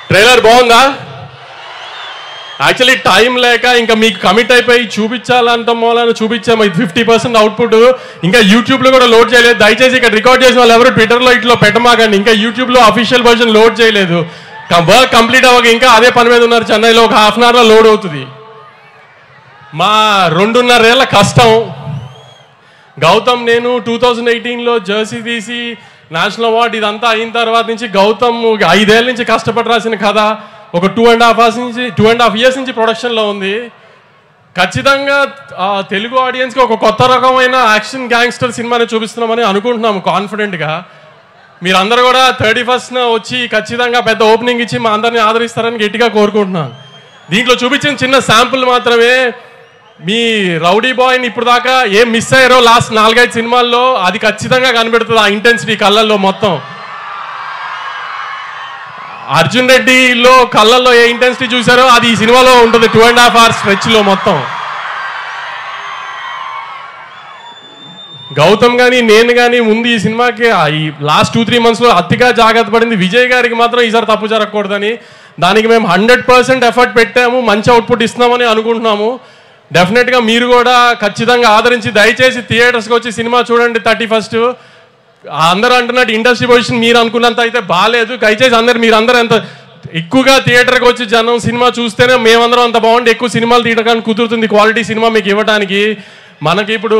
Trailer బాగుందా? Actually time లేక ఇంకా మీకు కమిట్ అయిపోయి చూపించాలంట మూలాన్ని చూపించాము. ఇది 50% అవుట్పుట్. ఇంకా యూట్యూబ్లో కూడా లోడ్ చేయలేదు. దయచేసి ఇక్కడ రికార్డ్ చేసిన వాళ్ళు ఎవరు ట్విట్టర్లో ఇట్లో పెట్టమాకండి. ఇంకా యూట్యూబ్లో అఫీషియల్ వర్జన్ లోడ్ చేయలేదు. వర్క్ కంప్లీట్ అవ్వక ఇంకా అదే పని మీద ఉన్నారు. చెన్నైలో ఒక హాఫ్ అన్ అవర్లో లోడ్ అవుతుంది. మా 2.5 ఏళ్ల కష్టం. గౌతమ్ నేను 2018లో జెర్సీ తీసి నేషనల్ అవార్డు ఇదంతా అయిన తర్వాత నుంచి గౌతమ్ 5 ఏళ్ళ నుంచి కష్టపడి రాసిన కథ ఒక 2.5 years నుంచి ప్రొడక్షన్లో ఉంది. ఖచ్చితంగా తెలుగు ఆడియన్స్కి ఒక కొత్త రకమైన యాక్షన్ గ్యాంగ్స్టర్ సినిమాని చూపిస్తున్నామని అనుకుంటున్నాము కాన్ఫిడెంట్గా. మీరందరూ కూడా 31st వచ్చి ఖచ్చితంగా పెద్ద ఓపెనింగ్ ఇచ్చి మా అందరినీ ఆదరిస్తారని గట్టిగా కోరుకుంటున్నాను. దీంట్లో చూపించిన చిన్న శాంపుల్ మాత్రమే. మీ రౌడీ బాయ్ని ఇప్పుడు దాకా ఏం మిస్ అయ్యారో లాస్ట్ 4-5 సినిమాల్లో అది ఖచ్చితంగా కనిపెడుతుంది. ఆ ఇంటెన్సిటీ కళ్ళల్లో మొత్తం. అర్జున్ రెడ్డిలో కళ్ళల్లో ఏ ఇంటెన్సిటీ చూసారో అది ఈ సినిమాలో ఉంటుంది. 2.5 hours స్ట్రెచ్లో మొత్తం. గౌతమ్ కానీ నేను కానీ ముందు ఈ సినిమాకి ఈ లాస్ట్ 2-3 monthsలో అతిగా జాగ్రత్త పడింది. విజయ్ గారికి మాత్రం ఈసారి తప్పు జరగకూడదని దానికి మేము 100% ఎఫర్ట్ పెట్టాము. మంచి అవుట్పుట్ ఇస్తున్నామని అనుకుంటున్నాము. డెఫినెట్గా మీరు కూడా ఖచ్చితంగా ఆదరించి దయచేసి థియేటర్స్కి వచ్చి సినిమా చూడండి. 31st అందరూ అంటున్నట్టు ఇండస్ట్రీ పొజిషన్ మీరు అనుకున్నంత అయితే బాగాలేదు. దయచేసి మీరందరూ ఎంత ఎక్కువగా థియేటర్కి వచ్చి జనం సినిమా చూస్తేనే మేమందరం అంత బాగుండి ఎక్కువ సినిమాలు తీయడానికి కుదురుతుంది. క్వాలిటీ సినిమా మీకు ఇవ్వడానికి. మనకి ఇప్పుడు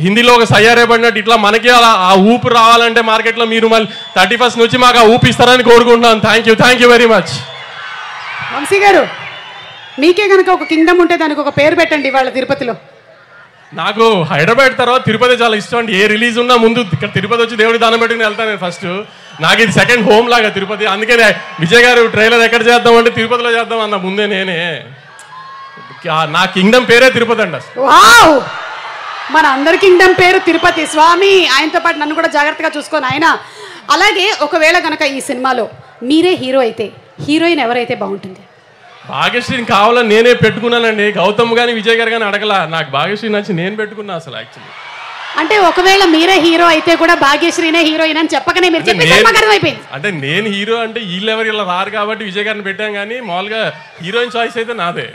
హిందీలో ఒక సయ్యారే పడినట్టు ఇట్లా మనకి అలా ఆ ఊపు రావాలంటే మార్కెట్లో మీరు మళ్ళీ 31st నుంచి మాకు ఆ ఊపు ఇస్తారని కోరుకుంటున్నాను. Thank you very much. Vamsi garu, మీకే కనుక ఒక కింగ్డమ్ ఉంటే దానికి ఒక పేరు పెట్టండి ఇవాళ తిరుపతిలో. నాకు హైదరాబాద్ తర్వాత తిరుపతి చాలా ఇష్టం అండి. ఏ రిలీజ్ ఉన్నా ముందు ఇక్కడ తిరుపతి వచ్చి దేవుడి దానం పెట్టుకుని వెళ్తాను నేను ఫస్ట్. నాకు ఇది సెకండ్ హోమ్ లాగా తిరుపతి. అందుకనే విజయ్ గారు ట్రైలర్ ఎక్కడ చేద్దాం అంటే తిరుపతిలో చేద్దాం అన్న ముందే నేనే. నా కింగ్డమ్ పేరే తిరుపతి అండి. వావ్, మన అందరి కింగ్డమ్ పేరు తిరుపతి. స్వామి ఆయనతో పాటు నన్ను కూడా జాగ్రత్తగా చూసుకొని ఆయన. అలాగే ఒకవేళ కనుక ఈ సినిమాలో మీరే హీరో అయితే హీరోయిన్ ఎవరైతే బాగుంటుంది? భాగ్యశ్రీని కావాలని నేనే పెట్టుకున్నానండి. గౌతమ్ కానీ విజయ్ గారు కానీ అడగలా. నాకు భాగ్యశ్రీ నచ్చి నేను పెట్టుకున్నా అసలు. యాక్చువల్లీ అంటే ఒకవేళ మీరే హీరో అయితే కూడా భాగ్యశ్రీనే హీరోయిన్ అని చెప్పకనే మీరు చెప్పి అంటే నేను హీరో అంటే వీళ్ళెవరు ఇలా రారు కాబట్టి విజయ్ గారిని పెట్టాం. కానీ మామూలుగా హీరోయిన్ చాయిస్ అయితే నాదే.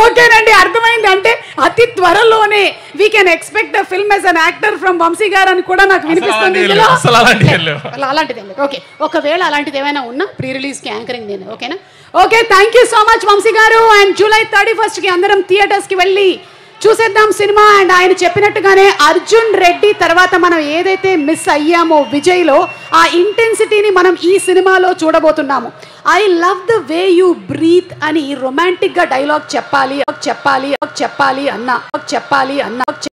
ఓకేనండి, అర్థమైంది. అంటే అతి త్వరలోనే we can expect the film as an actor from Vamsi garu అని కూడా నాకు వినిపిస్తుంది. అలాంటిది ఓకే. ఒకవేళ అలాంటిది ఏమైనా ఉన్నా ప్రీ రిలీజ్కి యాంకరింగ్ నేను. ఓకేనా? Okay, thank you so much Vamsi garu. And July 31st అందరం థియేటర్స్కి వెళ్ళి చూసేద్దాం సినిమా. అండ్ ఆయన చెప్పినట్టుగానే అర్జున్ రెడ్డి తర్వాత మనం ఏదైతే మిస్ అయ్యామో విజయ్లో ఆ ఇంటెన్సిటీని మనం ఈ సినిమాలో చూడబోతున్నాము. I love the way you breath అని రొమాంటిక్గా డైలాగ్ చెప్పాలి అన్నా